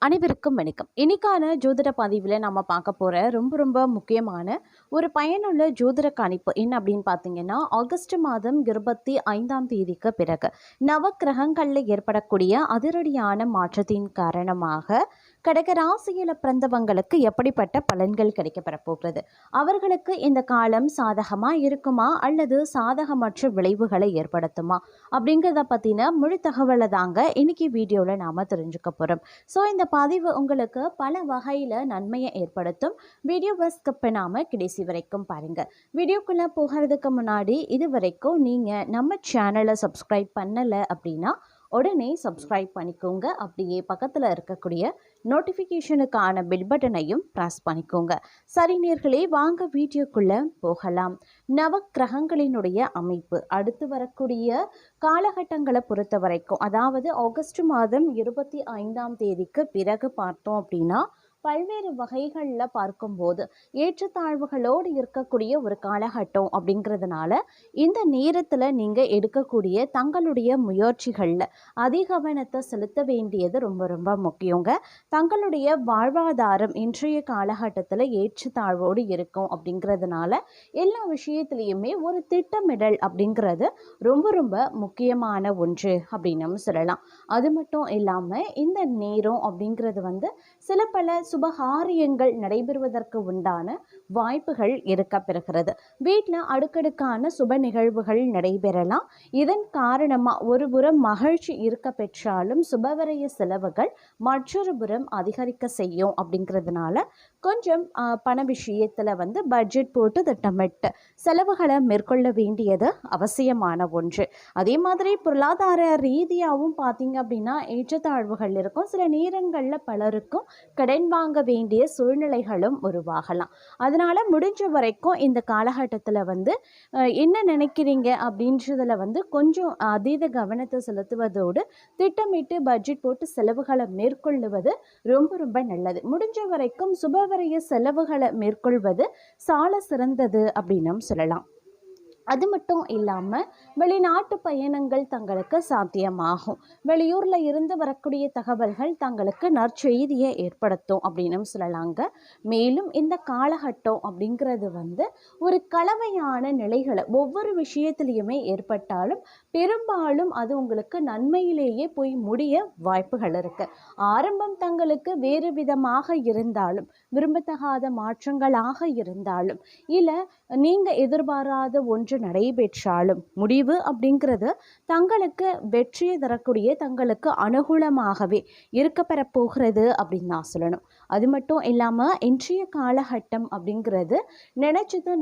அனைவருக்கும் வணக்கம். இன்னைக்கான ஜோதிட பதிவில் நம்ம பார்க்க போகிற ரொம்ப முக்கியமான ஒரு பயனுள்ள ஜோதிட கணிப்பு என்ன அப்படின்னு பார்த்தீங்கன்னா, ஆகஸ்ட் மாதம் 25ஆம் தேதிக்கு பிறகு நவக்கிரகங்களில் ஏற்படக்கூடிய அதிரடியான மாற்றத்தின் காரணமாக கடக ராசியில் பிறந்தவங்களுக்கு எப்படிப்பட்ட பலன்கள் கிடைக்கப்பெற போகிறது, அவர்களுக்கு இந்த காலம் சாதகமாக இருக்குமா அல்லது சாதகமற்ற விளைவுகளை ஏற்படுத்துமா அப்படிங்கிறத பற்றின முழு தகவலை தாங்க இன்னைக்கு வீடியோவில் நாம் தெரிஞ்சுக்க போகிறோம். ஸோ இந்த பதிவு உங்களுக்கு பல வகையில் நன்மையை ஏற்படுத்தும். வீடியோவை ஸ்கிப் பண்ணாமல் கடைசி வரைக்கும் பாருங்கள். வீடியோக்குள்ளே போகிறதுக்கு முன்னாடி இது வரைக்கும் நீங்கள் நம்ம சேனலை சப்ஸ்கிரைப் பண்ணலை அப்படின்னா உடனே சப்ஸ்கிரைப் பண்ணிக்கோங்க. அப்படியே பக்கத்தில் இருக்கக்கூடிய நோட்டிஃபிகேஷனுக்கான பெல் பட்டனையும் ப்ரெஸ் பண்ணிக்கோங்க. சரி நேர்களே, வாங்க வீடியோக்குள்ளே போகலாம். நவக்கிரகங்களினுடைய அமைப்பு அடுத்து வரக்கூடிய காலகட்டங்களை பொறுத்த வரைக்கும், அதாவது ஆகஸ்ட் மாதம் 25ஆம் தேதிக்கு பிறகு பார்த்தோம் அப்படின்னா பல்வேறு வகைகளில் பார்க்கும்போது ஏற்றத்தாழ்வுகளோடு இருக்கக்கூடிய ஒரு காலகட்டம் அப்படிங்கிறதுனால இந்த நேரத்தில் நீங்கள் எடுக்கக்கூடிய தங்களுடைய முயற்சிகளில் அதிக கவனத்தை செலுத்த வேண்டியது ரொம்ப முக்கியங்க. தங்களுடைய வாழ்வாதாரம் இன்றைய காலகட்டத்தில் ஏற்றத்தாழ்வோடு இருக்கும் அப்படிங்கிறதுனால எல்லா விஷயத்துலேயுமே ஒரு திட்டமிடல் அப்படிங்கிறது ரொம்ப முக்கியமான ஒன்று அப்படின்னு சொல்லலாம். அது மட்டும் இல்லாமல் இந்த நேரம் அப்படிங்கிறது சில பல சுபகாரியங்கள் நடைபெறுவதற்கு உண்டான வாய்ப்புகள் இருக்கப்பெறுகிறது. வீட்டில் அடுக்கடுக்கான சுப நிகழ்வுகள் நடைபெறலாம். இதன் காரணமாக ஒரு புறம் மகிழ்ச்சி இருக்க பெற்றாலும் சுபவரைய செலவுகள் மற்றொரு புறம் அதிகரிக்க செய்யும். அப்படிங்கிறதுனால கொஞ்சம் பண விஷயத்தில் பட்ஜெட் போட்டு திட்டமிட்டு செலவுகளை மேற்கொள்ள வேண்டியது அவசியமான ஒன்று. அதே மாதிரி பொருளாதார ரீதியாகவும் பார்த்தீங்க அப்படின்னா ஏற்றத்தாழ்வுகள் இருக்கும். சில நேரங்களில் பலருக்கும் கடன் வாங்க வேண்டிய சூழ்நிலைகளும் உருவாகலாம். அதனால முடிஞ்ச வரைக்கும் இந்த காலகட்டத்தில் என்ன நினைக்கிறீங்க அப்படின்றதுல கொஞ்சம் அதீத கவனத்தை செலுத்துவதோடு திட்டமிட்டு பட்ஜெட் போட்டு செலவுகளை மேற்கொள்ளுவது ரொம்ப நல்லது. முடிஞ்ச வரைக்கும் சுபவரைய செலவுகளை மேற்கொள்வது சால சிறந்தது அப்படின்னு சொல்லலாம். அது மட்டும் இல்லாமல் வெளிநாட்டு பயணங்கள் தங்களுக்கு சாத்தியமாகும். வெளியூரில் இருந்து வரக்கூடிய தகவல்கள் தங்களுக்கு நற்செய்தியை ஏற்படுத்தும் அப்படின்னு சொல்லலாங்க. மேலும் இந்த காலகட்டம் அப்படிங்கிறது ஒரு கலவையான நிலைகளை ஒவ்வொரு விஷயத்திலையுமே ஏற்பட்டாலும் பெரும்பாலும் அது உங்களுக்கு நன்மையிலேயே போய் முடிய வாய்ப்புகள் இருக்குது. ஆரம்பம் தங்களுக்கு வேறு விதமாக இருந்தாலும், விரும்பத்தகாத மாற்றங்களாக இருந்தாலும், இல்லை நீங்கள் எதிர்பாராத ஒன்று நடைபெற்றாலும் முடிவு அப்படிங்கிறது தங்களுக்கு வெற்றியை தரக்கூடிய, தங்களுக்கு அனுகூலமாகவே இருக்கப்பெற போகிறது அப்படின்னு நான் சொல்லணும். அது மட்டும் இல்லாமல் இன்றைய காலகட்டம் அப்படிங்கிறது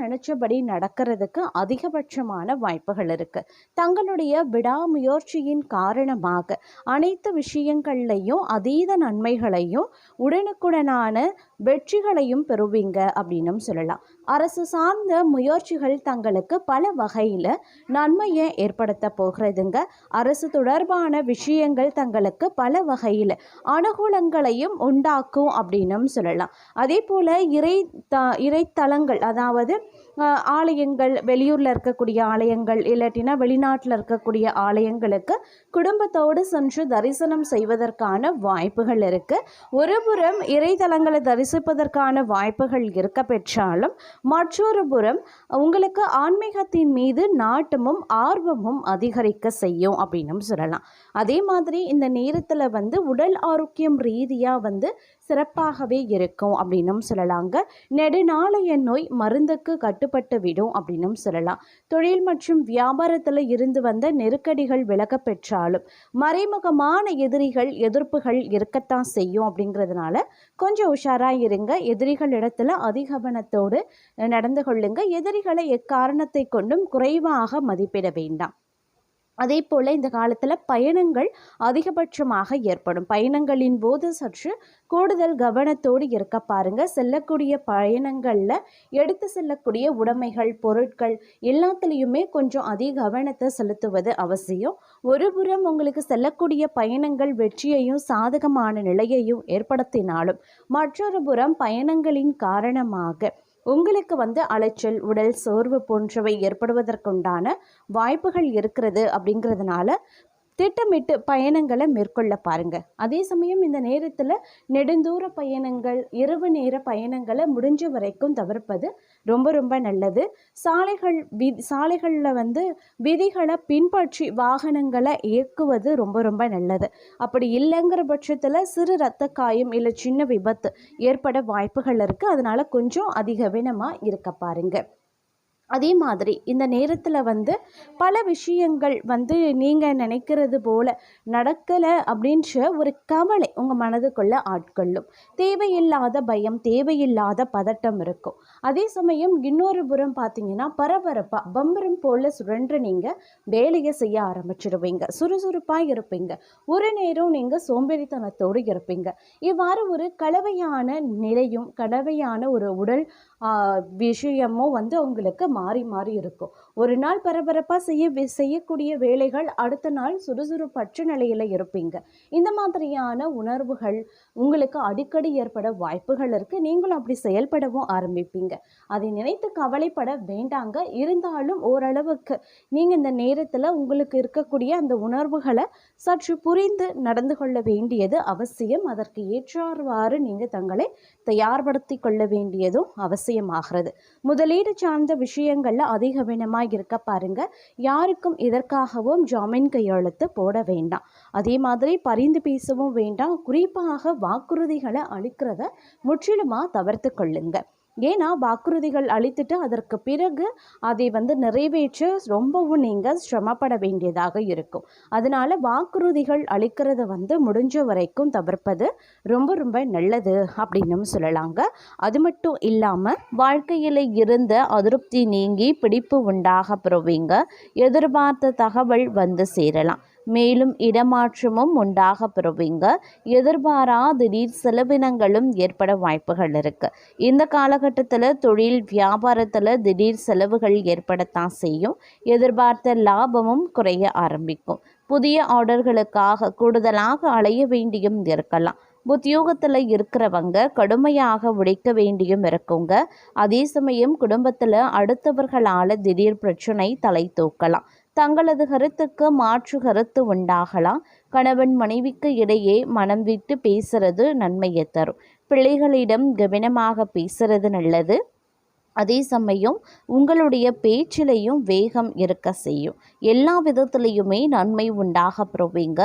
நினைச்சபடி நடக்கிறதுக்கு அதிகபட்சமான வாய்ப்புகள் இருக்குது. தங்களுடைய விடாமுயற்சியின் காரணமாக அனைத்து விஷயங்கள்லையும் அதீத நன்மைகளையும் உடனுக்குடனான வெற்றிகளையும் பெறுவீங்க அப்படின்னு சொல்லலாம். அரசு சார்ந்த முயற்சிகள் தங்களுக்கு பல வகையில் நன்மையை ஏற்படுத்த போகிறதுங்க. அரசு தொடர்பான விஷயங்கள் தங்களுக்கு பல வகையில் அனுகூலங்களையும் உண்டாக்கும் அப்படின்னு சொல்லலாம். அதே போல் இறைத்தலங்கள், அதாவது ஆலயங்கள், வெளியூரில் இருக்கக்கூடிய ஆலயங்கள் இல்லாட்டினா வெளிநாட்டில் இருக்கக்கூடிய ஆலயங்களுக்கு குடும்பத்தோடு சென்று தரிசனம் செய்வதற்கான வாய்ப்புகள் இருக்குது. ஒருபுறம் இறைத்தலங்களை தரிசிப்பதற்கான வாய்ப்புகள் இருக்க பெற்றாலும் மற்றொரு புறம் உங்களுக்கு ஆன்மீகத்தின் மீது நாட்டமும் ஆர்வமும் அதிகரிக்க செய்யும் அப்படின்னு சொல்லலாம். அதே மாதிரி இந்த நேரத்தில் உடல் ஆரோக்கியம் ரீதியாக சிறப்பாகவே இருக்கும் அப்படின்னு சொல்லலாங்க. நெடுநாளைய நோய் மருந்துக்கு கட்டுப்பட்டு விடும் அப்படின்னு சொல்லலாம். தொழில் மற்றும் வியாபாரத்தில் இருந்து வந்த நெருக்கடிகள் விலக பெற்றாலும் மறைமுகமான எதிர்ப்புகள் இருக்கத்தான் செய்யும். அப்படிங்கிறதுனால கொஞ்சம் உஷாராக இருங்க. எதிரிகள் இடத்துல அதிகவனத்தோடு நடந்து கொள்ளுங்க. எதிரிகளை எக்காரணத்தை கொண்டும் குறைவாக மதிப்பிட வேண்டாம். அதே போல் இந்த காலத்தில் பயணங்கள் அதிகபட்சமாக ஏற்படும். பயணங்களின் போது சற்று கூடுதல் கவனத்தோடு இருக்க பாருங்கள். செல்லக்கூடிய பயணங்களில் எடுத்து செல்லக்கூடிய உடைமைகள், பொருட்கள் எல்லாத்துலேயுமே கொஞ்சம் அதிக கவனத்தை செலுத்துவது அவசியம். ஒரு புறம் உங்களுக்கு செல்லக்கூடிய பயணங்கள் வெற்றியையும் சாதகமான நிலையையும் ஏற்படுத்தினாலும் மற்றொரு புறம் பயணங்களின் காரணமாக உங்களுக்கு அலைச்சல், உடல் சோர்வு போன்றவை ஏற்படுவதற்குண்டான வாய்ப்புகள் இருக்கிறது. அப்படிங்கிறதுனால திட்டமிட்டு பயணங்களை மேற்கொள்ள பாருங்க. அதே சமயம் இந்த நேரத்தில் நெடுந்தூர பயணங்கள், இரவு நேர பயணங்களை முடிஞ்ச வரைக்கும் தவிர்ப்பது ரொம்ப ரொம்ப நல்லது. சாலைகளில் விதிகளை பின்பற்றி வாகனங்களை இயக்குவது ரொம்ப ரொம்ப நல்லது. அப்படி இல்லைங்கிற பட்சத்தில் சிறு இரத்த காயம் இல்லை சின்ன விபத்து ஏற்பட வாய்ப்புகள் இருக்குது. அதனால் கொஞ்சம் அதிக கவனமாக இருக்க பாருங்க. அதே மாதிரி இந்த நேரத்தில் பல விஷயங்கள் நீங்கள் நினைக்கிறது போல் நடக்கலை அப்படின்ற ஒரு கவலை உங்கள் மனதுக்குள்ளே ஆட்கொள்ளும். தேவையில்லாத பயம், தேவையில்லாத பதட்டம் இருக்கும். அதே சமயம் இன்னொரு புறம் பார்த்தீங்கன்னா பரபரப்பாக பம்பரம் போல் சுழன்று நீங்கள் வேலையை செய்ய ஆரம்பிச்சிடுவீங்க. சுறுசுறுப்பாக இருப்பீங்க. ஒரு நேரம் நீங்கள் சோம்பேறித்தனத்தோடு இருப்பீங்க. இவ்வாறு ஒரு கலவையான நிலையும் கலவையான ஒரு உடல் விஷயமும் உங்களுக்கு மாறி மாறி இருக்கும். ஒரு நாள் பரபரப்பாக செய்யக்கூடிய வேலைகள் அடுத்த நாள் சுறுசுறுப்பற்ற நிலையில் இருப்பீங்க. இந்த மாதிரியான உணர்வுகள் உங்களுக்கு அடிக்கடி ஏற்பட வாய்ப்புகள் இருக்குது. நீங்களும் அப்படி செயல்படவும் ஆரம்பிப்பீங்க. அதை நினைத்து கவலைப்பட வேண்டாங்க. இருந்தாலும் ஓரளவுக்கு நீங்கள் இந்த நேரத்தில் உங்களுக்கு இருக்கக்கூடிய அந்த உணர்வுகளை சற்று புரிந்து நடந்து கொள்ள வேண்டியது அவசியம். அதற்கு ஏற்றவாறு நீங்கள் தங்களை தயார்படுத்தி கொள்ள வேண்டியதும் அவசியமாகிறது. முதலீடு சார்ந்த விஷயங்களில் அதிக கவனமாக இருக்க பாருங்க. யாருக்கும் இதற்காகவும் ஜாமீன் கையெழுத்து போட வேண்டாம். அதே மாதிரி பரிந்து பேசவும் வேண்டாம். குறிப்பாக வாக்குறுதிகளை அளிக்கிறத முற்றிலுமாக தவிர்த்து கொள்ளுங்க. ஏன்னா வாக்குறுதிகள் அளித்துட்டு அதற்கு பிறகு அதை நிறைவேற்ற ரொம்பவும் நீங்கள் சிரமப்பட வேண்டியதாக இருக்கும். அதனால வாக்குறுதிகள் அளிக்கிறத முடிஞ்ச வரைக்கும் தவிர்ப்பது ரொம்ப ரொம்ப நல்லது அப்படின்னு சொல்லலாங்க. அது மட்டும் இல்லாமல் வாழ்க்கையில் இருந்த அதிருப்தி நீங்கி பிடிப்பு உண்டாக பெறுவீங்க. எதிர்பார்த்த தகவல் சேரலாம். மேலும் இடமாற்றமும் உண்டாக பெறுவீங்க. எதிர்பாரா திடீர் செலவினங்களும் ஏற்பட வாய்ப்புகள் இருக்கு. இந்த காலகட்டத்தில் தொழில் வியாபாரத்தில் திடீர் செலவுகள் ஏற்படத்தான் செய்யும். எதிர்பார்த்த லாபமும் குறைய ஆரம்பிக்கும். புதிய ஆர்டர்களுக்காக கூடுதலாக அலைய வேண்டியும் இருக்கலாம். உத்தியோகத்தில் இருக்கிறவங்க கடுமையாக உழைக்க வேண்டியும் இருக்குங்க. அதே சமயம் குடும்பத்தில் அடுத்தவர்களால் திடீர் பிரச்சனை தலை தூக்கலாம். தங்களது கருத்துக்கு மாற்று கருத்து உண்டாகலாம். கணவன் மனைவிக்கு இடையே மனம் விட்டு பேசுறது நன்மையை தரும். பிள்ளைகளிடம் கவனமாக பேசுறது நல்லது. அதே சமயம் உங்களுடைய பேச்சிலையும் வேகம் இருக்க செய்யும். எல்லா விதத்துலேயுமே நன்மை உண்டாக பெறுவீங்க.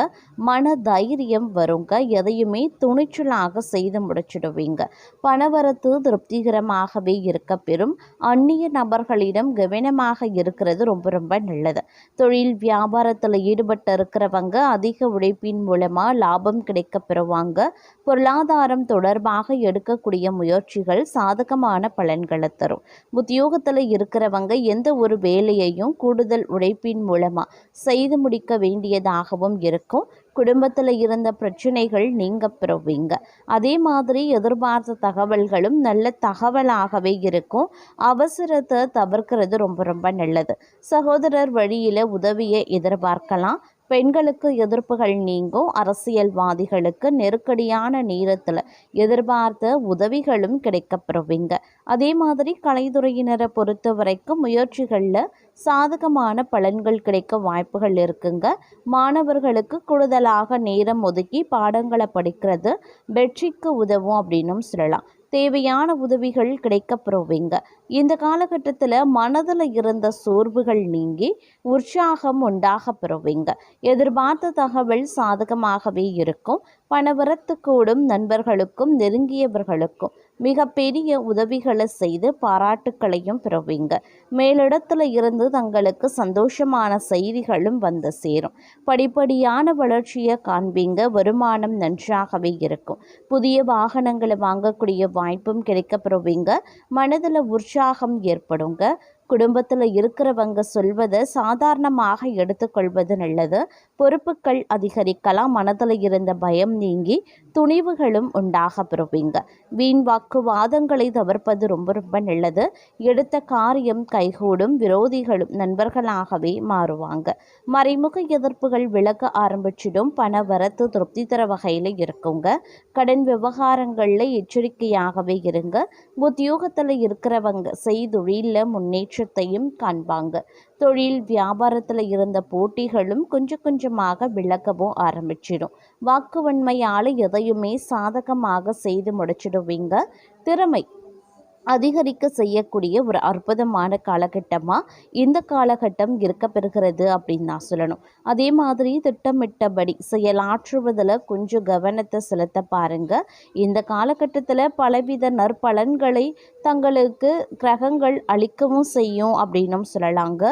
மன தைரியம் வருங்க. எதையுமே துணிச்சலாக செய்து முடிச்சிடுவீங்க. பணவரத்து திருப்திகரமாகவே இருக்க பெறும். அந்நிய நபர்களிடம் கவனமாக இருக்கிறது ரொம்ப ரொம்ப நல்லது. தொழில் வியாபாரத்தில் ஈடுபட்டு இருக்கிறவங்க அதிக உழைப்பின் மூலமாக லாபம் கிடைக்க பெறுவாங்க. பொருளாதாரம் தொடர்பாக எடுக்கக்கூடிய முயற்சிகள் சாதகமான பலன்களை தரும். உத்தியோகத்தில் இருக்கிறவங்க எந்த ஒரு வேலையையும் கூடுதல் உழைப்பின் மூலமாக செய்து முடிக்க வேண்டியதாகவும் இருக்கும். குடும்பத்தில் இருந்த பிரச்சனைகள் நீங்க பெறுவீங்க. அதே மாதிரி எதிர்பார்த்த தகவல்களும் நல்ல தகவலாகவே இருக்கும். அவசரத்தை தவிர்க்கிறது ரொம்ப ரொம்ப நல்லது. சகோதரர் வழியில் உதவியை எதிர்பார்க்கலாம். பெண்களுக்கு எதிர்ப்புகள் நீங்கும். அரசியல்வாதிகளுக்கு நெருக்கடியான நேரத்தில் எதிர்பார்த்த உதவிகளும் கிடைக்கப்பெறுவீங்க. அதே மாதிரி கலைத்துறையினரை பொறுத்த வரைக்கும் முயற்சிகளில் சாதகமான பலன்கள் கிடைக்க வாய்ப்புகள் இருக்குங்க. மாணவர்களுக்கு கூடுதலாக நேரம் ஒதுக்கி பாடங்களை படிக்கிறது வெற்றிக்கு உதவும் அப்படின்னும் சொல்லலாம். தேவையான உதவிகள் கிடைக்கப்பெறுவீங்க. இந்த காலகட்டத்தில் மனதில் இருந்த சோர்வுகள் நீங்கி உற்சாகம் உண்டாக பெறுவீங்க. எதிர்பார்த்த தகவல் சாதகமாகவே இருக்கும். பணவரத்து கூடும். நண்பர்களுக்கும் நெருங்கியவர்களுக்கும் மிக பெரிய உதவிகளை செய்து பாராட்டுக்களையும் பெறுவீங்க. மேலிடத்தில் இருந்து தங்களுக்கு சந்தோஷமான செய்திகளும் சேரும். படிப்படியான வளர்ச்சியை காண்பீங்க. வருமானம் நன்றாகவே இருக்கும். புதிய வாகனங்களை வாங்கக்கூடிய வாய்ப்பும் கிடைக்கப்பெறுவீங்க. மனதில் உற்சாகம் ஏற்படுங்க. குடும்பத்தில் இருக்கிறவங்க சொல்வதை சாதாரணமாக எடுத்துக்கொள்வது நல்லது. பொறுப்புகள் அதிகரிக்கலாம். மனதில் இருந்த பயம் நீங்கி துணிவுகளும் உண்டாக பெறுவீங்க. வீண் வாக்குவாதங்களை தவிர்ப்பது ரொம்ப ரொம்ப நல்லது. எடுத்த காரியம் கைகூடும். விரோதிகளும் நண்பர்களாகவே மாறுவாங்க. மறைமுக எதிர்ப்புகள் விலக ஆரம்பிச்சிடும். பண வரத்து திருப்தி தர வகையில் இருக்குங்க. கடன் விவகாரங்களில் எச்சரிக்கையாகவே இருங்க. உத்தியோகத்தில் இருக்கிறவங்க செய்தொழிலில் முன்னேற்றம் முன்னேற்றத்தையும் காண்பாங்க. தொழில் வியாபாரத்தில் இருந்த போட்டிகளும் கொஞ்சம் கொஞ்சமாக விலகவும் ஆரம்பிச்சிடும். வாக்குவன்மையால் எதையுமே சாதகமாக செய்து முடிச்சிடுவீங்க. திறமை அதிகரிக்க செய்யக்கூடிய ஒரு அற்புதமான காலகட்டமாக இந்த காலகட்டம் இருக்க பெறுகிறது அப்படின்னு நான் சொல்லணும். அதே மாதிரி திட்டமிட்டபடி செயலாற்றுவதில் கொஞ்சம் கவனத்தை செலுத்த பாருங்க. இந்த காலகட்டத்தில் பலவித நற்பலன்களை தங்களுக்கு கிரகங்கள் அளிக்கவும் செய்யும் அப்படின்னும் சொல்லலாங்க.